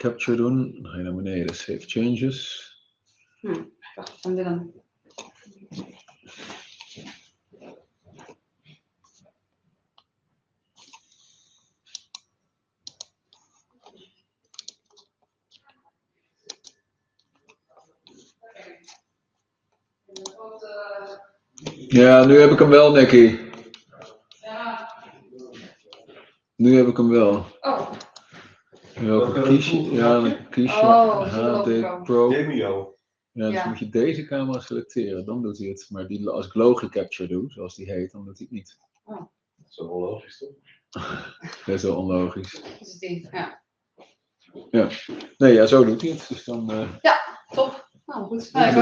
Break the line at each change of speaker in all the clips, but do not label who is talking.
capture doen. Dan ga je naar beneden, save changes.
Wacht, van Willem.
Ja, nu heb ik hem wel, Nicky.
Ja.
Nu heb ik hem wel.
Oh.
Welke kies je? Ja, dan kies je HD Pro.
Demio.
Ja, dus moet je deze camera selecteren, dan doet hij het. Maar die, als ik Logi Capture doe, zoals die heet, dan doet hij het niet.
Oh.
Dat is wel onlogisch, toch?
Best wel onlogisch.
Dat is die, ja.
Ja. Nee, ja, zo doet hij het. Dus dan...
Ja, top. Nou, goed. Nou, ik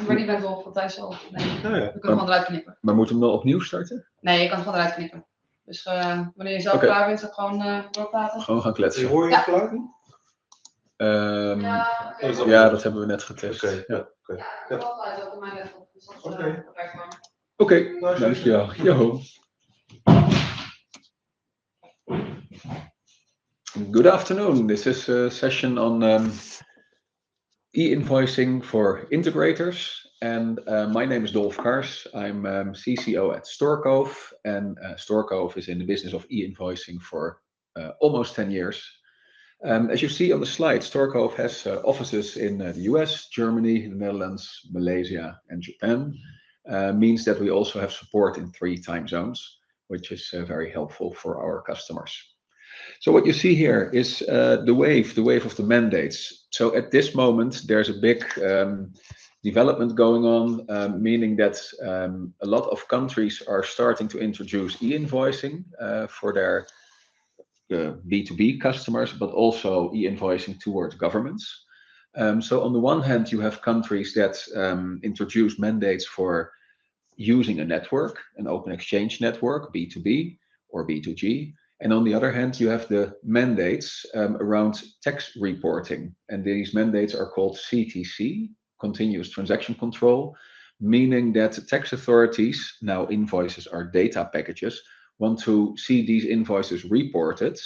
ben niet bent wel van thuis al. Nee, we kunnen gewoon eruit knippen.
Maar moet hem dan opnieuw starten?
Nee, je kan het gewoon eruit knippen. Dus wanneer je zelf klaar bent, dan gewoon doorpraten.
Gewoon gaan kletsen.
Hoor je het geluid niet?
Ja, dat hebben we net getest.
Oké.
Ja, ik heb altijd ook op mijn laptop. Dus dat werkt gewoon.
Oké, dankjewel. Yo. Good afternoon. This is a session on e-invoicing for integrators. And my name is Dolf Kars. I'm CCO at Storecove. And Storecove is in the business of e-invoicing for almost 10 years. As you see on the slide, Storecove has offices in the US, Germany, the Netherlands, Malaysia, and Japan. Means that we also have support in 3 time zones, which is very helpful for our customers. So what you see here is the wave of the mandates. So at this moment, there's a big development going on, meaning that a lot of countries are starting to introduce e-invoicing for their B2B customers, but also e-invoicing towards governments. So on the one hand, you have countries that introduce mandates for using a network, an open exchange network, B2B or B2G. And on the other hand, you have the mandates around tax reporting. And these mandates are called CTC, Continuous Transaction Control, meaning that tax authorities, now invoices are data packages, want to see these invoices reported.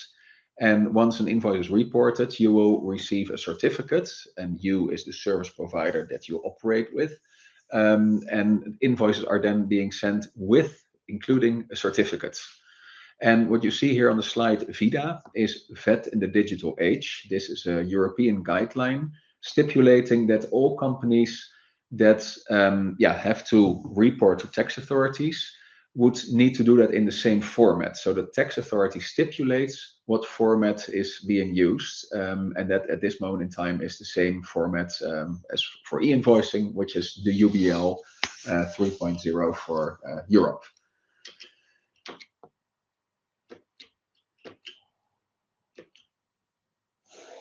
And once an invoice is reported, you will receive a certificate, and you is the service provider that you operate with. And invoices are then being sent with, including a certificate. And what you see here on the slide, VIDA, is VAT in the Digital Age. This is a European guideline stipulating that all companies that have to report to tax authorities would need to do that in the same format. So the tax authority stipulates what format is being used, and that at this moment in time is the same format as for e-invoicing, which is the UBL 3.0 for Europe.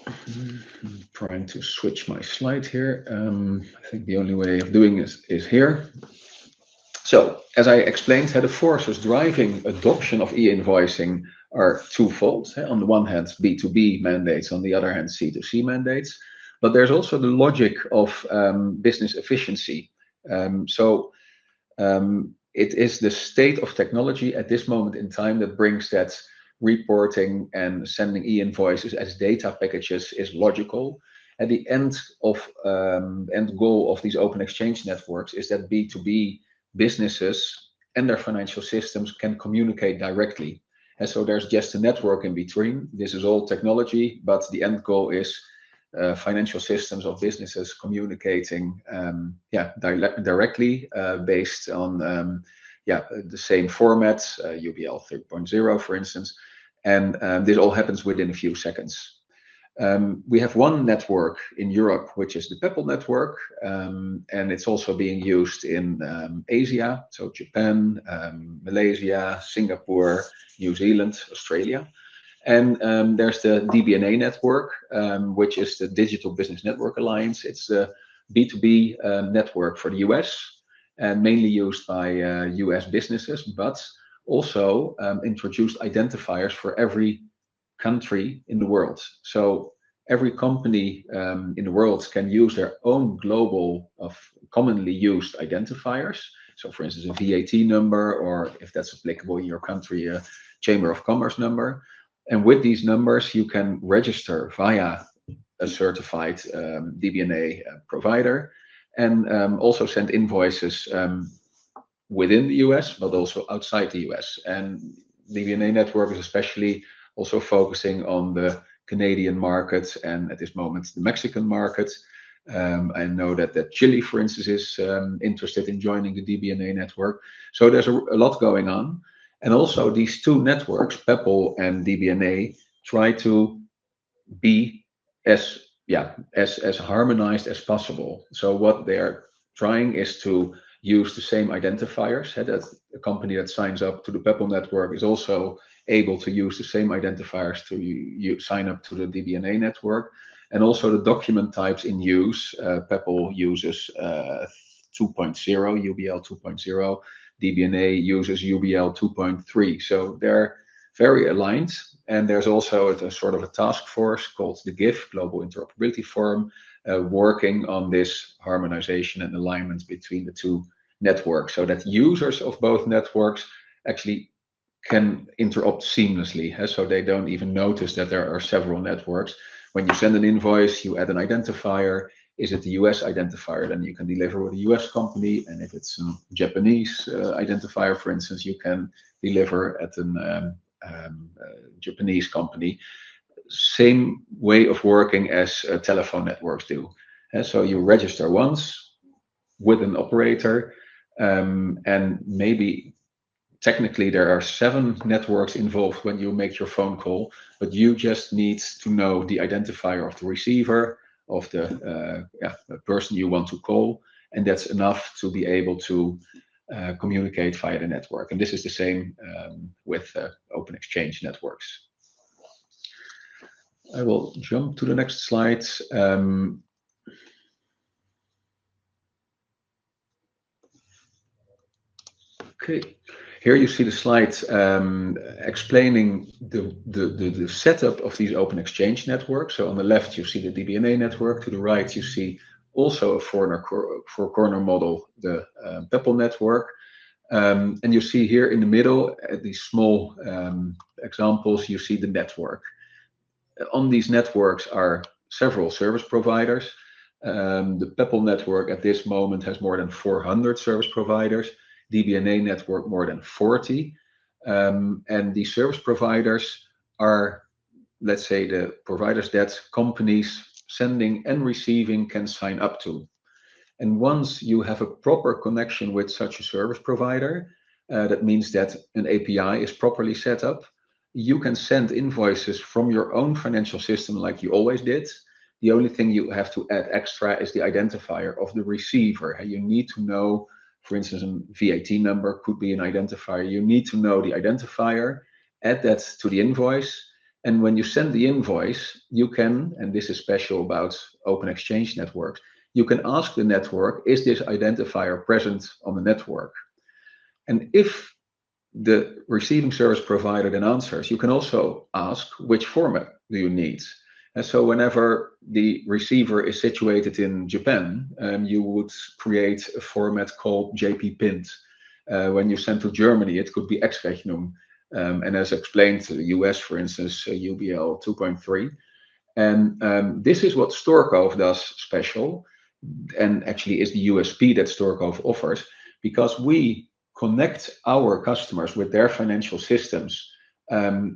I'm trying to switch my slide here. I think the only way of doing this is here. So, as I explained, the forces driving adoption of e-invoicing are twofold. On the one hand, B2B mandates, on the other hand, C2C mandates. But there's also the logic of business efficiency. It is the state of technology at this moment in time that brings that reporting and sending e-invoices as data packages is logical. At the end goal of these open exchange networks is that B2B businesses and their financial systems can communicate directly. And so there's just a network in between. This is all technology, but the end goal is financial systems of businesses communicating directly based on the same format, UBL 3.0, for instance. And this all happens within a few seconds. We have one network in Europe, which is the PEPL network, and it's also being used in Asia, so Japan, Malaysia, Singapore, New Zealand, Australia. And there's the DBNA network, which is the Digital Business Network Alliance. It's a B2B network for the US and mainly used by US businesses, but also introduced identifiers for every country in the world. So every company in the world can use their own global of commonly used identifiers. So for instance, a VAT number, or if that's applicable in your country, a Chamber of Commerce number. And with these numbers, you can register via a certified DBNA provider, and also send invoices within the US, but also outside the US. And DBNA network is especially also focusing on the Canadian market and at this moment the Mexican market. I know that Chile, for instance, is interested in joining the DBNA network. So there's a lot going on. And also these two networks, Peppol and DBNA, try to be as harmonized as possible. So what they're trying is to use the same identifiers. That a company that signs up to the Peppol network is also able to use the same identifiers to sign up to the DBNA network. And also the document types in use. Peppol uses 2.0, UBL 2.0. DBNA uses UBL 2.3. So they're very aligned. And there's also a sort of a task force called the GIF, Global Interoperability Forum, working on this harmonization and alignment between the two networks so that users of both networks actually can interrupt seamlessly. So they don't even notice that there are several networks. When you send an invoice, you add an identifier. Is it the US identifier? Then you can deliver with a US company. And if it's a Japanese identifier, for instance, you can deliver at a Japanese company. Same way of working as telephone networks do. So you register once with an operator, and maybe technically there are 7 networks involved when you make your phone call, but you just need to know the identifier of the receiver, of the person you want to call, and that's enough to be able to communicate via the network. And this is the same with open exchange networks. I will jump to the next slide. Okay, here you see the slide explaining the setup of these open exchange networks. So on the left, you see the DBNA network. To the right, you see also a four-corner model, the Peppol network. And you see here in the middle, at these small examples, you see the network. On these networks are several service providers. The Peppol network at this moment has more than 400 service providers. DBNA network more than 40. And these service providers are, let's say, the providers that companies sending and receiving can sign up to. And once you have a proper connection with such a service provider, that means that an API is properly set up. You can send invoices from your own financial system like you always did. The only thing you have to add extra is the identifier of the receiver. You need to know, for instance, a VAT number could be an identifier. You need to know the identifier, add that to the invoice. And when you send the invoice, you can, and this is special about open exchange networks, you can ask the network, is this identifier present on the network? And if the receiving service provider then answers, you can also ask which format do you need. And so whenever the receiver is situated in Japan, you would create a format called JP-Pint. When you send to Germany, it could be Ex-Rechnung. And as explained to the US, for instance, UBL 2.3. And this is what Storecove does special, and actually is the USP that Storecove offers, because we connect our customers with their financial systems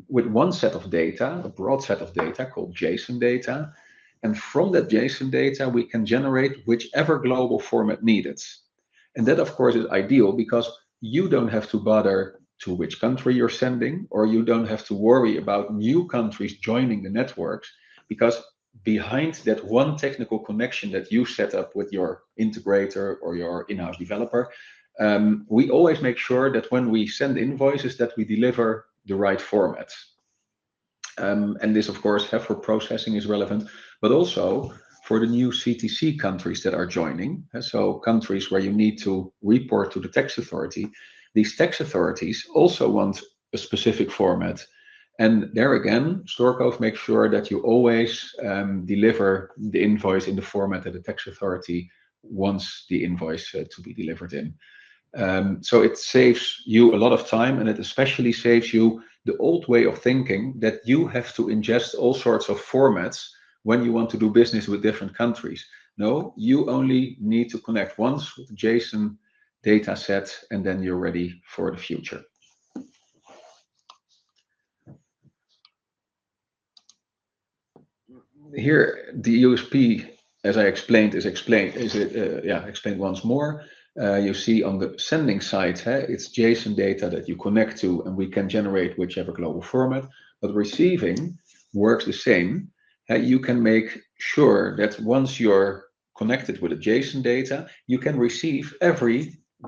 with one set of data, a broad set of data called JSON data. And from that JSON data, we can generate whichever global format needed. And that, of course, is ideal because you don't have to bother to which country you're sending, or you don't have to worry about new countries joining the networks, because behind that one technical connection that you set up with your integrator or your in-house developer, we always make sure that when we send invoices that we deliver the right formats. And this, of course, for processing is relevant, but also for the new CTC countries that are joining. So countries where you need to report to the tax authority, these tax authorities also want a specific format. And there again, Storecove makes sure that you always deliver the invoice in the format that the tax authority wants the invoice to be delivered in. So it saves you a lot of time, and it especially saves you the old way of thinking that you have to ingest all sorts of formats when you want to do business with different countries. No, you only need to connect once with the JSON data set, and then you're ready for the future. Here, the USP, as I explained, is explained once more. You see on the sending side, it's JSON data that you connect to, and we can generate whichever global format. But receiving works the same. You can make sure that once you're connected with the JSON data, you can receive every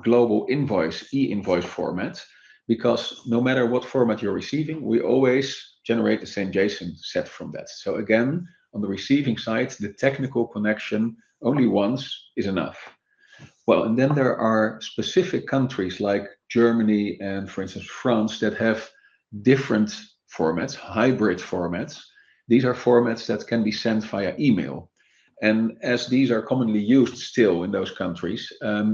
global invoice, e-invoice format, because no matter what format you're receiving, we always generate the same JSON set from that. So again, on the receiving side, the technical connection only once is enough. Well, and then there are specific countries like Germany and, for instance, France that have different formats, hybrid formats. These are formats that can be sent via email. And as these are commonly used still in those countries,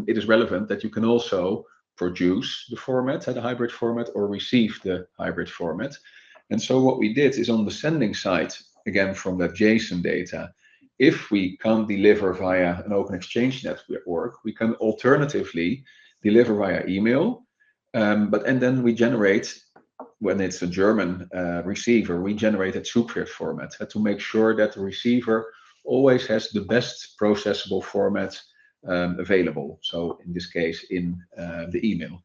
it is relevant that you can also produce the format, the hybrid format, or receive the hybrid format. And so what we did is on the sending side, again, from that JSON data, if we can't deliver via an open exchange network, we can alternatively deliver via email. And then we generate, when it's a German receiver, we generate a Zugriff format to make sure that the receiver always has the best processable format available. So in this case, in the email.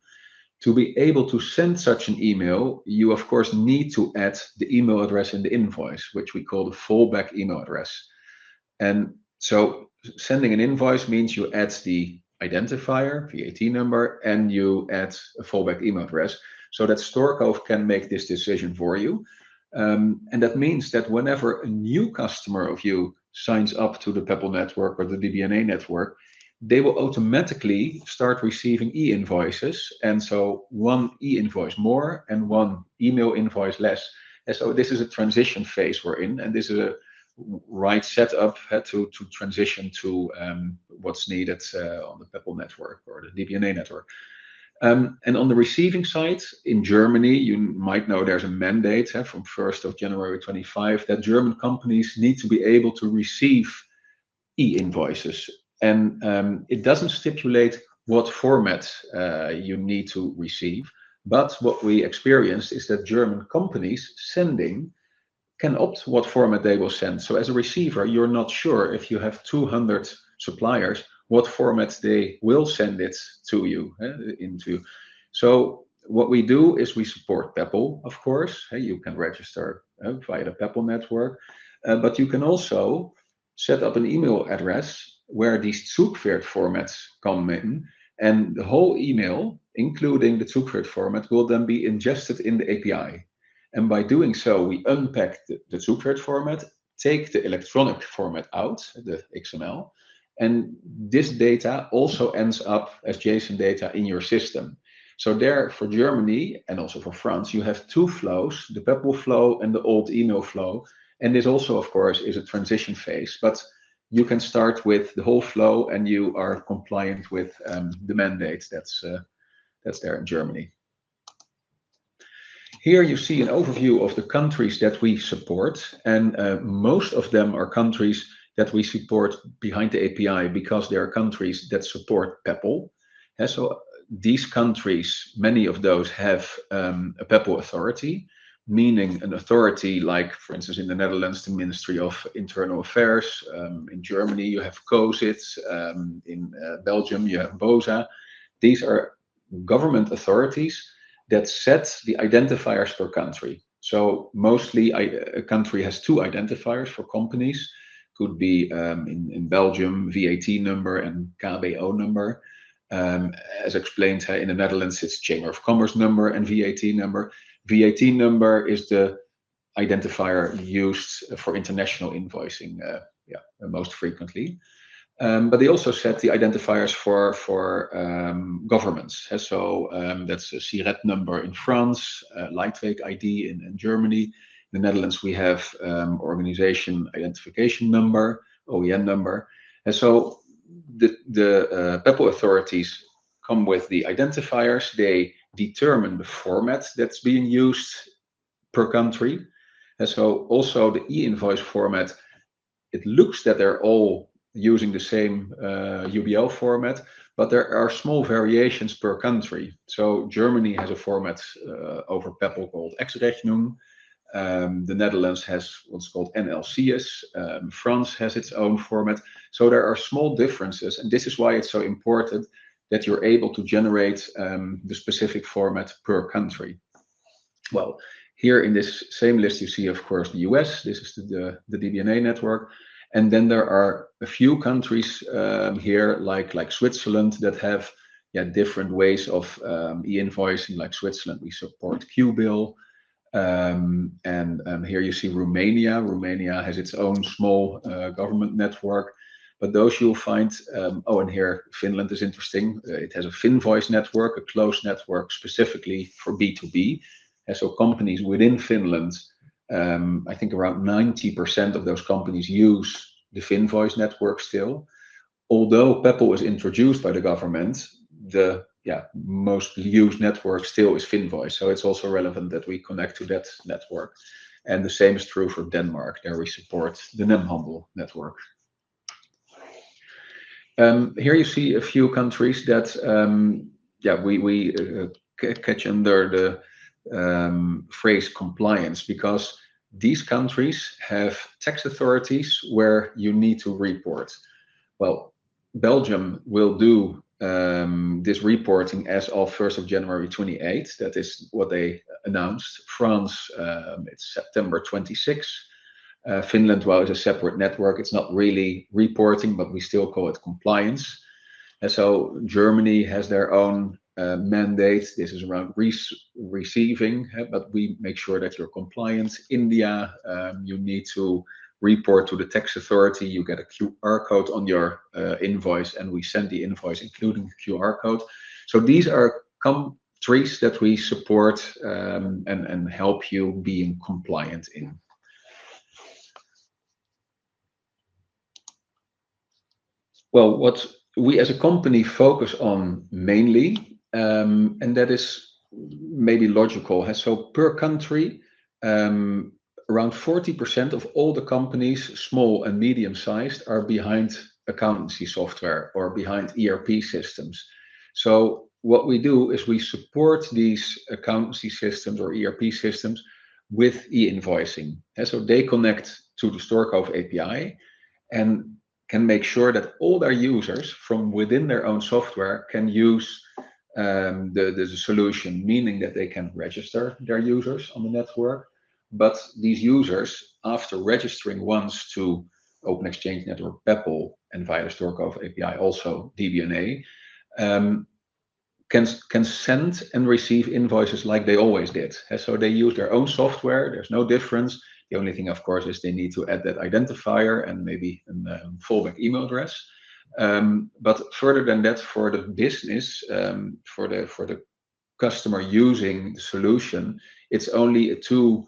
To be able to send such an email, you of course need to add the email address in the invoice, which we call the fallback email address. And so sending an invoice means you add the identifier, VAT number, and you add a fallback email address so that Storecove can make this decision for you. And that means that whenever a new customer of you signs up to the Peppol network or the DBNA network, they will automatically start receiving e-invoices. And so one e-invoice more and one email invoice less. And so this is a transition phase we're in, and this is a right setup to transition to what's needed on the Peppol network or the DBNA network. And on the receiving side, in Germany, you might know there's a mandate from 1st of January 25 that German companies need to be able to receive e-invoices. And it doesn't stipulate what format you need to receive. But what we experienced is that German companies sending can opt what format they will send. So as a receiver, you're not sure if you have 200 suppliers, what format they will send it to you into. So what we do is we support Peppol, of course. You can register via the Peppol network, but you can also set up an email address where these Zugriff formats come in, and the whole email, including the Zugriff format, will then be ingested in the API. And by doing so, we unpack the Zugriff format, take the electronic format out, the XML, and this data also ends up as JSON data in your system. So there, for Germany and also for France, you have two flows, the Peppol flow and the old email flow. And this also, of course, is a transition phase. But you can start with the whole flow and you are compliant with the mandate that's there in Germany. Here you see an overview of the countries that we support, and most of them are countries that we support behind the API because they are countries that support Peppol. And so these countries, many of those have a Peppol authority, meaning an authority like, for instance, in the Netherlands, the Ministry of Internal Affairs. In Germany, you have COSIT. In Belgium, you have BOSA. These are government authorities that set the identifiers per country. So mostly a country has two identifiers for companies. Could be in Belgium, VAT number and KBO number. As explained in the Netherlands, it's Chamber of Commerce number and VAT number. VAT number is the identifier used for international invoicing most frequently. But they also set the identifiers for governments. So that's a SIRET number in France, Lightweight ID in Germany. In the Netherlands, we have organization identification number, OEN number. And so the Peppol authorities come with the identifiers. They determine the format that's being used per country. And so also the e-invoice format it looks that they're all using the same UBL format, but there are small variations per country. So Germany has a format over Peppol called Ex-Rechnung. The Netherlands has what's called NLCS. France has its own format. So there are small differences, and this is why it's so important that you're able to generate the specific format per country. Well, here in this same list, you see, of course, the US. This is the DBNA network. And then there are a few countries here, like Switzerland, that have different ways of e-invoicing. Like Switzerland, we support QBill. And here you see Romania. Romania has its own small government network. But those you'll find, and here Finland is interesting. It has a Finvoice network, a closed network specifically for B2B. And so companies within Finland, I think around 90% of those companies use the Finvoice network still. Although Peppol was introduced by the government, the most used network still is Finvoice. So it's also relevant that we connect to that network. And the same is true for Denmark. There we support the Nemhandel network. Here you see a few countries that we catch under the phrase compliance, because these countries have tax authorities where you need to report. Well, Belgium will do this reporting as of 1st of January 28. That is what they announced. France, it's September 26. Finland, well, is a separate network. It's not really reporting, but we still call it compliance. And so Germany has their own mandate. This is around receiving, but we make sure that you're compliant. India, you need to report to the tax authority. You get a QR code on your invoice, and we send the invoice including the QR code. So these are countries that we support and help you being compliant in. Well, what we as a company focus on mainly, and that is maybe logical. So per country, around 40% of all the companies, small and medium-sized, are behind accountancy software or behind ERP systems. So what we do is we support these accountancy systems or ERP systems with e-invoicing. And so they connect to the Storecove API and can make sure that all their users from within their own software can use the solution, meaning that they can register their users on the network. But these users, after registering once to Open Exchange Network Peppol and via the Storecove API, also DBNA, can send and receive invoices like they always did. So they use their own software. There's no difference. The only thing, of course, is they need to add that identifier and maybe a fallback email address. But further than that, for the business, for the customer using the solution, it's only two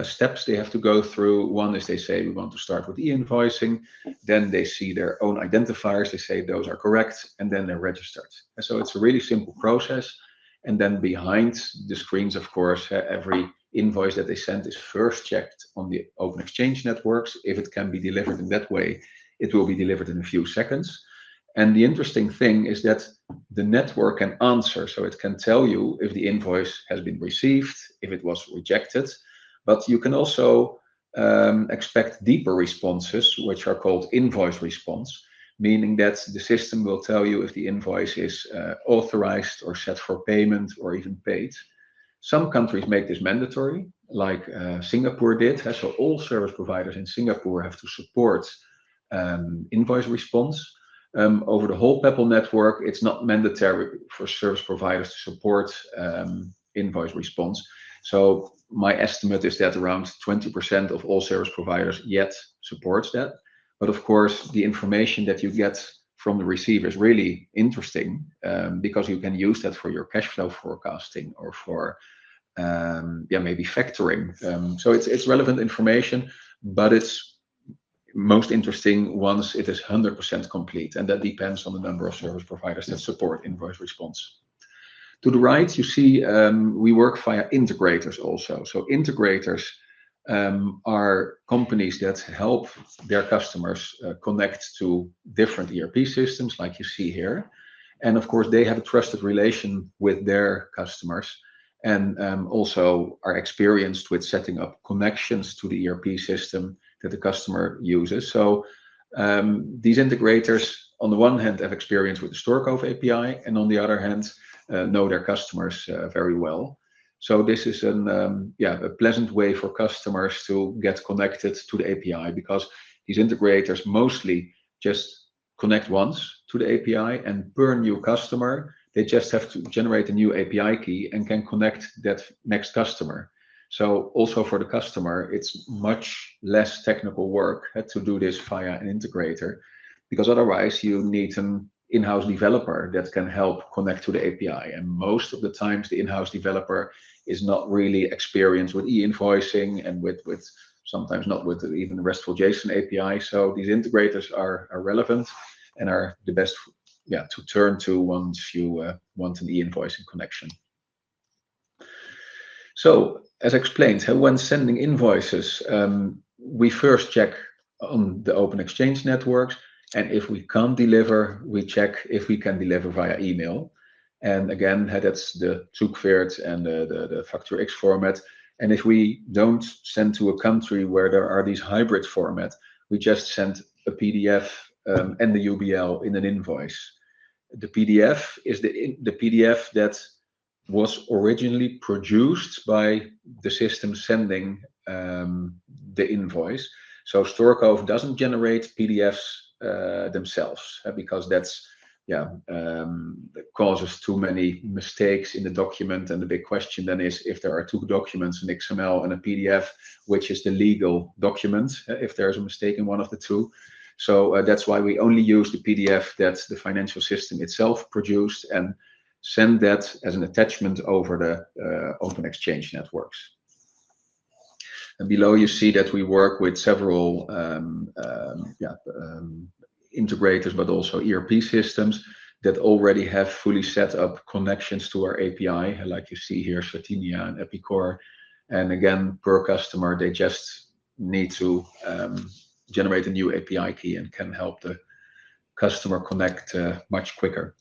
steps they have to go through. One is they say we want to start with e-invoicing. Then they see their own identifiers. They say those are correct, and then they're registered. And so it's a really simple process. And then behind the screens, of course, every invoice that they send is first checked on the Open Exchange networks. If it can be delivered in that way, it will be delivered in a few seconds. And the interesting thing is that the network can answer. So it can tell you if the invoice has been received, if it was rejected. But you can also expect deeper responses, which are called invoice response, meaning that the system will tell you if the invoice is authorized or set for payment or even paid. Some countries make this mandatory, like Singapore did. So all service providers in Singapore have to support invoice response. Over the whole Peppol network, it's not mandatory for service providers to support invoice response. So my estimate is that around 20% of all service providers yet supports that. But of course, the information that you get from the receiver is really interesting because you can use that for your cash flow forecasting or for maybe factoring. So it's relevant information, but it's most interesting once it is 100% complete, and that depends on the number of service providers that support invoice response. To the right, you see we work via integrators also. So integrators are companies that help their customers connect to different ERP systems, like you see here. And of course, they have a trusted relation with their customers and also are experienced with setting up connections to the ERP system that the customer uses. So these integrators, on the one hand, have experience with the Storecove API, and on the other hand, know their customers very well. So this is a pleasant way for customers to get connected to the API, because these integrators mostly just connect once to the API, and per new customer, they just have to generate a new API key and can connect that next customer. So also for the customer, it's much less technical work to do this via an integrator, because otherwise you need an in-house developer that can help connect to the API. And most of the times the in-house developer is not really experienced with e-invoicing and with sometimes not with even the RESTful JSON API. So these integrators are relevant and are the best to turn to once you want an e-invoicing connection. So as explained, when sending invoices, we first check on the open exchange networks. And if we can't deliver, we check if we can deliver via email. And again, that's the Zugwert and the Factor X format. And if we don't send to a country where there are these hybrid formats, we just send a PDF and the UBL in an invoice. The PDF is the PDF that was originally produced by the system sending the invoice. So Storecove doesn't generate PDFs themselves because that's causes too many mistakes in the document. And the big question then is if there are two documents, an XML and a PDF, which is the legal document if there's a mistake in one of the two. So that's why we only use the PDF that the financial system itself produced and send that as an attachment over the open exchange networks. And below you see that we work with several integrators, but also ERP systems that already have fully set up connections to our API, like you see here, Sardinia and Epicor. And again, per customer, they just need to generate a new API key and can help the customer connect much quicker.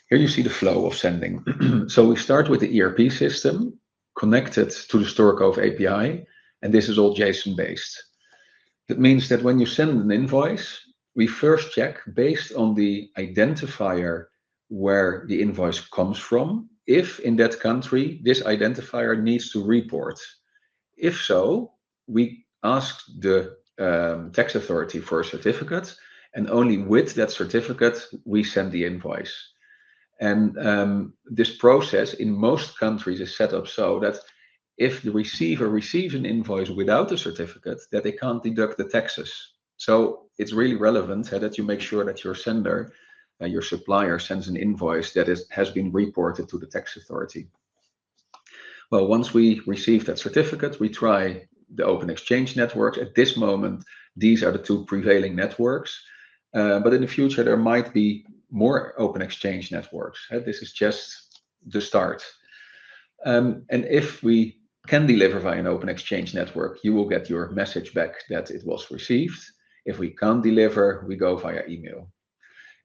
Here you see the flow of sending. So we start with the ERP system connected to the Storecove API, and this is all JSON based. That means that when you send an invoice, we first check based on the identifier where the invoice comes from, if in that country this identifier needs to report. If so, we ask the tax authority for a certificate, and only with that certificate we send the invoice. And this process in most countries is set up so that if the receiver receives an invoice without a certificate, that they can't deduct the taxes. So it's really relevant that you make sure that your sender, your supplier, sends an invoice that has been reported to the tax authority. Well, once we receive that certificate, we try the open exchange networks. At this moment, these are the two prevailing networks. But in the future, there might be more open exchange networks. This is just the start. And if we can deliver via an open exchange network, you will get your message back that it was received. If we can't deliver, we go via email.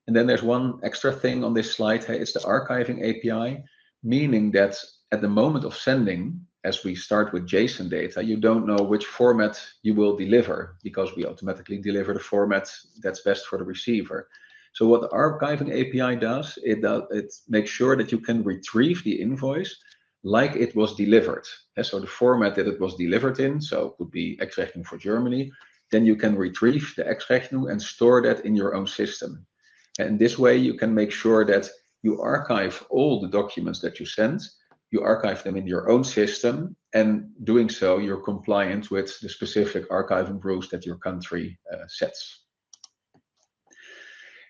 And then there's one extra thing on this slide. It's the archiving API, meaning that at the moment of sending, as we start with JSON data, you don't know which format you will deliver because we automatically deliver the format that's best for the receiver. So what the archiving API does, it makes sure that you can retrieve the invoice like it was delivered. So the format that it was delivered in, so it could be Ex-Rechnung for Germany, then you can retrieve the Ex-Rechnung and store that in your own system. And this way you can make sure that you archive all the documents that you send, you archive them in your own system, and doing so you're compliant with the specific archiving rules that your country sets.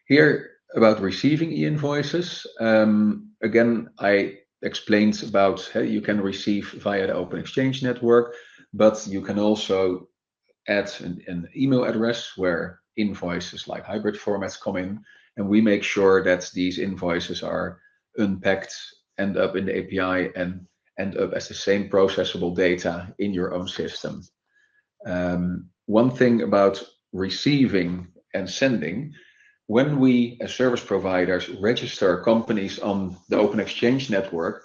Here about receiving e-invoices, again, I explained about how you can receive via the Open Exchange network, but you can also add an email address where invoices like hybrid formats come in, and we make sure that these invoices are unpacked, end up in the API, and end up as the same processable data in your own system. One thing about receiving and sending, when we as service providers register companies on the Open Exchange network,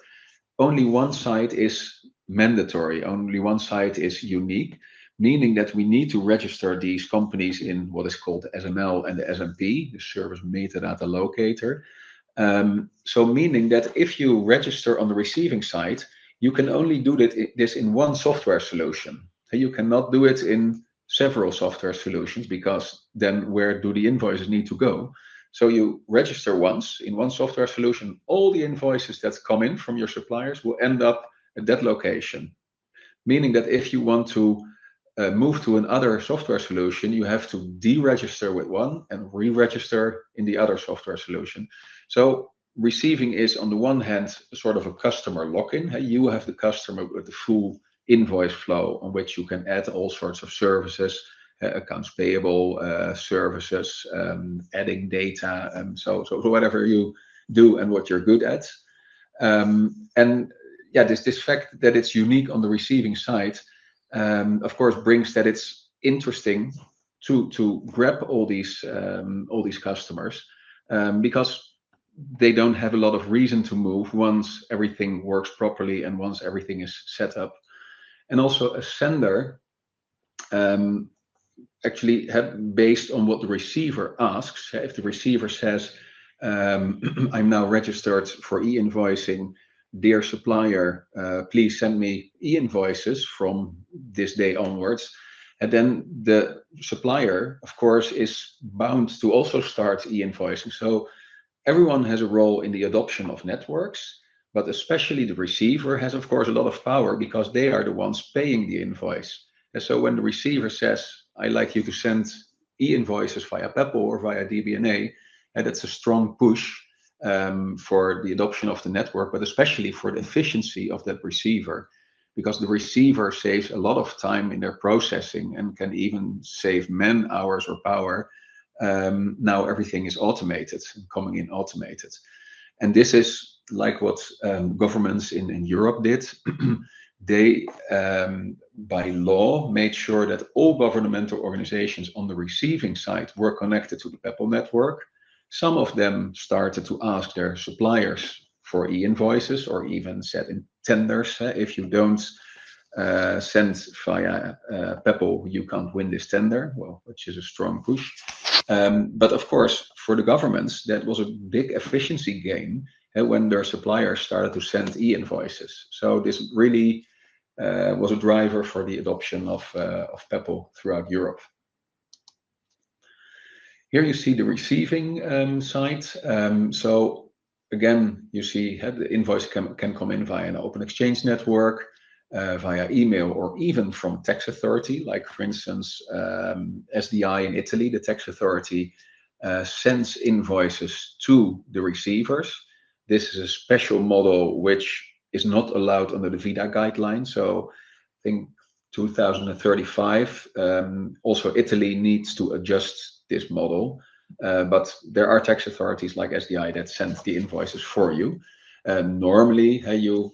only one side is mandatory, only one side is unique, meaning that we need to register these companies in what is called the SML and the SMP, the Service Metadata Locator. So meaning that if you register on the receiving side, you can only do this in one software solution. You cannot do it in several software solutions, because then where do the invoices need to go? So you register once in one software solution, all the invoices that come in from your suppliers will end up at that location. Meaning that if you want to move to another software solution, you have to deregister with one and re-register in the other software solution. So receiving is, on the one hand, sort of a customer lock-in. You have the customer with the full invoice flow on which you can add all sorts of services, accounts payable services, adding data, so whatever you do and what you're good at. And yeah, this fact that it's unique on the receiving side, of course, brings that it's interesting to grab all these customers, because they don't have a lot of reason to move once everything works properly and once everything is set up. And also a sender, actually based on what the receiver asks. If the receiver says, I'm now registered for e-invoicing, dear supplier, please send me e-invoices from this day onwards. And then the supplier, of course, is bound to also start e-invoicing. So everyone has a role in the adoption of networks, but especially the receiver has, of course, a lot of power, because they are the ones paying the invoice. And so when the receiver says, I'd like you to send e-invoices via Peppol or via DBNA, and that's a strong push for the adoption of the network, but especially for the efficiency of that receiver, because the receiver saves a lot of time in their processing and can even save man hours or power. Now everything is automated, coming in automated. And this is like what governments in Europe did. They, by law, made sure that all governmental organizations on the receiving side were connected to the Peppol network. Some of them started to ask their suppliers for e-invoices, or even set in tenders. If you don't send via Peppol, you can't win this tender, well, which is a strong push. But of course, for the governments, that was a big efficiency gain when their suppliers started to send e-invoices. So this really was a driver for the adoption of Peppol throughout Europe. Here you see the receiving side. So again, you see the invoice can come in via an Open Exchange network, via email, or even from tax authority, like for instance, SDI in Italy. The tax authority sends invoices to the receivers. This is a special model which is not allowed under the VIDA guideline. So I think 2035, also Italy needs to adjust this model. But there are tax authorities like SDI that send the invoices for you. Normally, you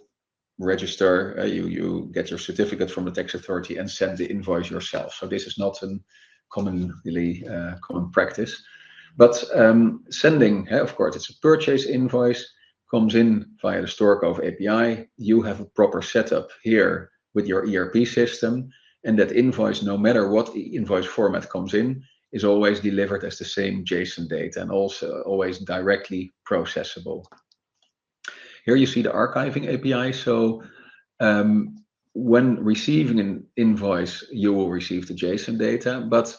register, you get your certificate from the tax authority and send the invoice yourself. So this is not a common practice. But sending, of course, it's a purchase invoice, comes in via the Storecove API. You have a proper setup here with your ERP system, and that invoice, no matter what invoice format comes in, is always delivered as the same JSON data and also always directly processable. Here you see the archiving API. So when receiving an invoice, you will receive the JSON data, but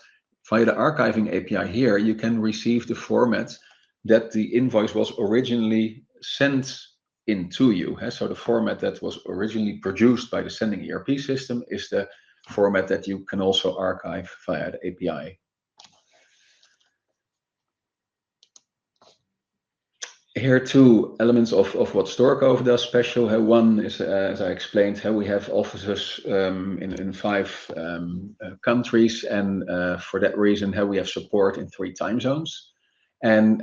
via the archiving API here, you can receive the format that the invoice was originally sent into you. So the format that was originally produced by the sending ERP system is the format that you can also archive via the API. Here two elements of what Storecove does special. One is, as I explained, we have offices in 5 countries, and for that reason, we have support in 3 time zones. And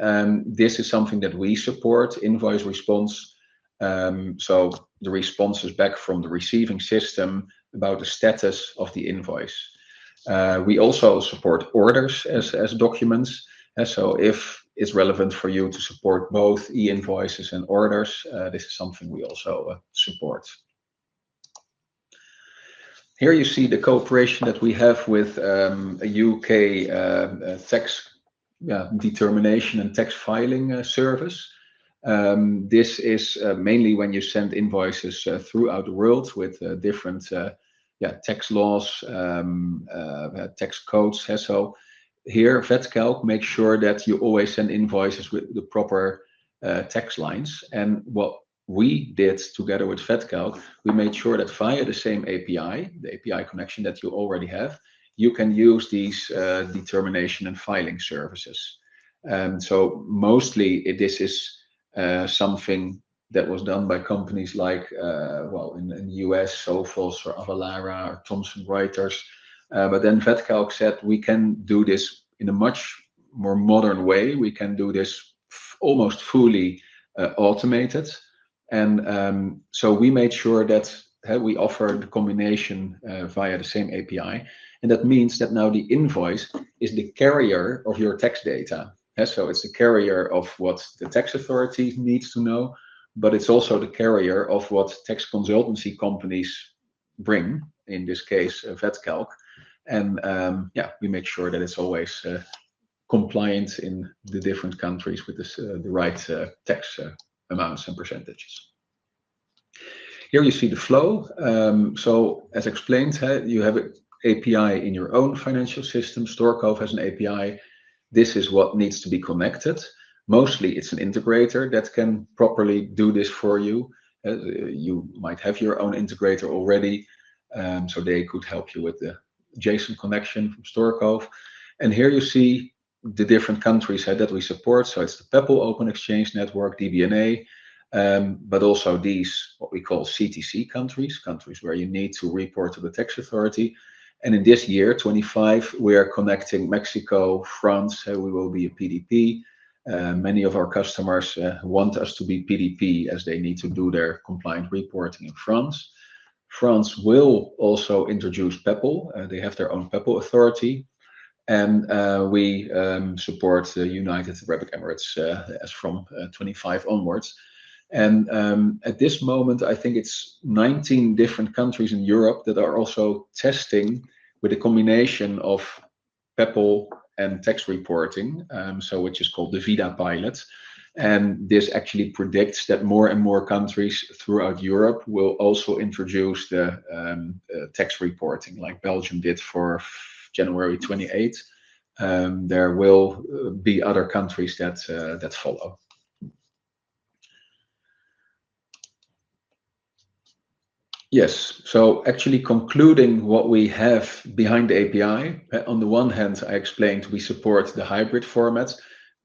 this is something that we support, invoice response. So the responses back from the receiving system about the status of the invoice. We also support orders as documents. So if it's relevant for you to support both e-invoices and orders, this is something we also support. Here you see the cooperation that we have with a UK tax determination and tax filing service. This is mainly when you send invoices throughout the world with different tax laws, tax codes. So here, VetCalc makes sure that you always send invoices with the proper tax lines. And what we did together with VetCalc, we made sure that via the same API, the API connection that you already have, you can use these determination and filing services. So mostly this is something that was done by companies like, in the US, Sophos or Avalara or Thomson Reuters. But then VetCalc said we can do this in a much more modern way. We can do this almost fully automated. And so we made sure that we offer the combination via the same API. And that means that now the invoice is the carrier of your tax data. So it's the carrier of what the tax authority needs to know, but it's also the carrier of what tax consultancy companies bring, in this case, VetCalc. And we make sure that it's always compliant in the different countries with this, the right tax amounts and percentages. Here you see the flow. So as explained, you have an API in your own financial system. Storecove has an API. This is what needs to be connected. Mostly it's an integrator that can properly do this for you. You might have your own integrator already, so they could help you with the JSON connection from Storecove. And here you see the different countries that we support. So it's the PEPL Open Exchange Network, DBNA, but also these, what we call CTC countries where you need to report to the tax authority. And in this year, 25, we are connecting Mexico, France. We will be a PDP. Many of our customers want us to be PDP as they need to do their compliant reporting in France. France will also introduce PEPL. They have their own PEPL authority. And we support the United Arab Emirates as from 25 onwards. And at this moment, I think it's 19 different countries in Europe that are also testing with a combination of PEPL and tax reporting, which is called the VIDA pilot. And this actually predicts that more and more countries throughout Europe will also introduce the tax reporting, like Belgium did for January 28. There will be other countries that follow. Yes, so actually concluding what we have behind the API, on the one hand, I explained we support the hybrid formats,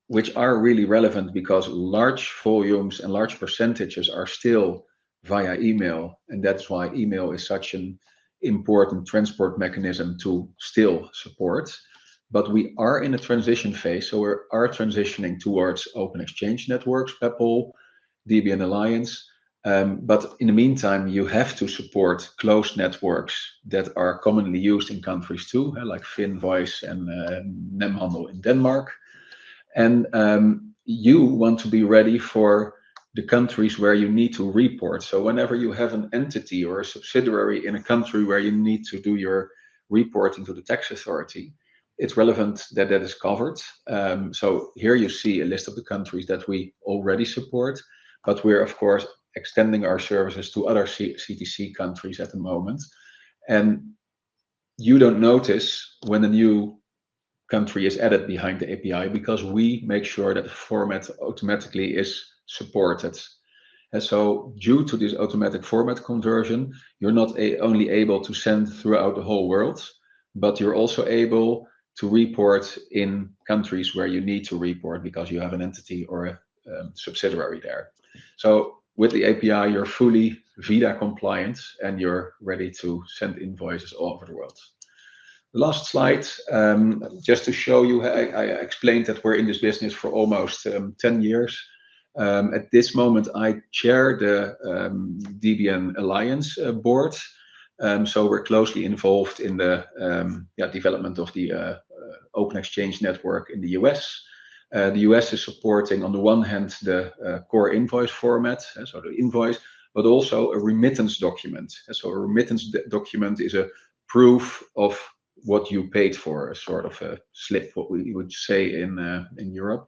which are really relevant because large volumes and large percentages are still via email. And that's why email is such an important transport mechanism to still support. But we are in a transition phase, so we are transitioning towards open exchange networks, PEPL, DBN Alliance. But in the meantime, you have to support closed networks that are commonly used in countries too, like Finvoice and Nemhandel in Denmark. And you want to be ready for the countries where you need to report. So whenever you have an entity or a subsidiary in a country where you need to do your reporting to the tax authority, it's relevant that that is covered. So here you see a list of the countries that we already support, but we're of course extending our services to other CTC countries at the moment. And you don't notice when a new country is added behind the API because we make sure that the format automatically is supported. And so due to this automatic format conversion, you're not only able to send throughout the whole world, but you're also able to report in countries where you need to report because you have an entity or a subsidiary there. So with the API, you're fully VIDA compliant and you're ready to send invoices all over the world. The last slide, just to show you, I explained that we're in this business for almost 10 years. At this moment, I chair the DBN Alliance board. So we're closely involved in the development of the open exchange network in the US. The US is supporting, on the one hand, the core invoice format, so the invoice, but also a remittance document. So a remittance document is a proof of what you paid for, a sort of a slip, what we would say in Europe.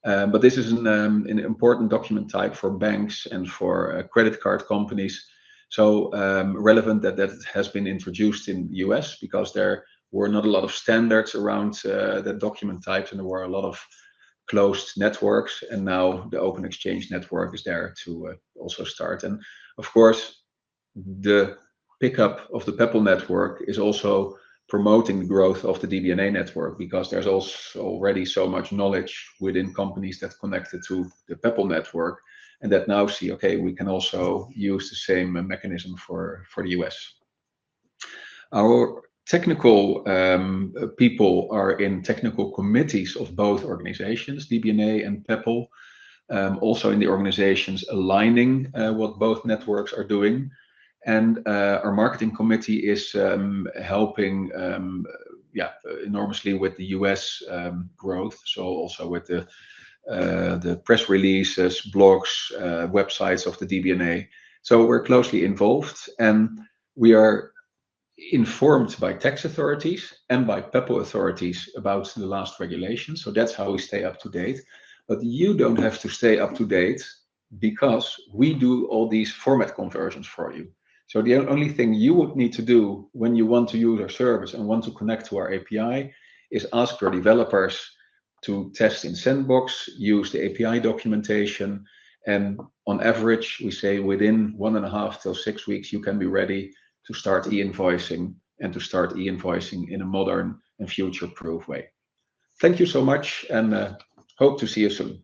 But this is an important document type for banks and for credit card companies. So relevant that has been introduced in the US, because there were not a lot of standards around the document types, and there were a lot of closed networks, and now the open exchange network is there to also start. And of course, the pickup of the PEPL network is also promoting the growth of the DBNA network, because there's also already so much knowledge within companies that connected to the PEPL network, and that now see, okay, we can also use the same mechanism for the US. Our technical people are in technical committees of both organizations, DBNA and PEPL, also in the organizations aligning what both networks are doing. And our marketing committee is helping enormously with the US growth. So also with the press releases, blogs, websites of the DBNA. So we're closely involved, and we are informed by tax authorities and by PEPL authorities about the last regulations. So that's how we stay up to date. But you don't have to stay up to date, because we do all these format conversions for you. So the only thing you would need to do when you want to use our service and want to connect to our API is ask your developers to test in Sandbox, use the API documentation, and on average, we say within 1.5 till 6 weeks, you can be ready to start e-invoicing, and to start e-invoicing in a modern and future-proof way. Thank you so much, and hope to see you soon.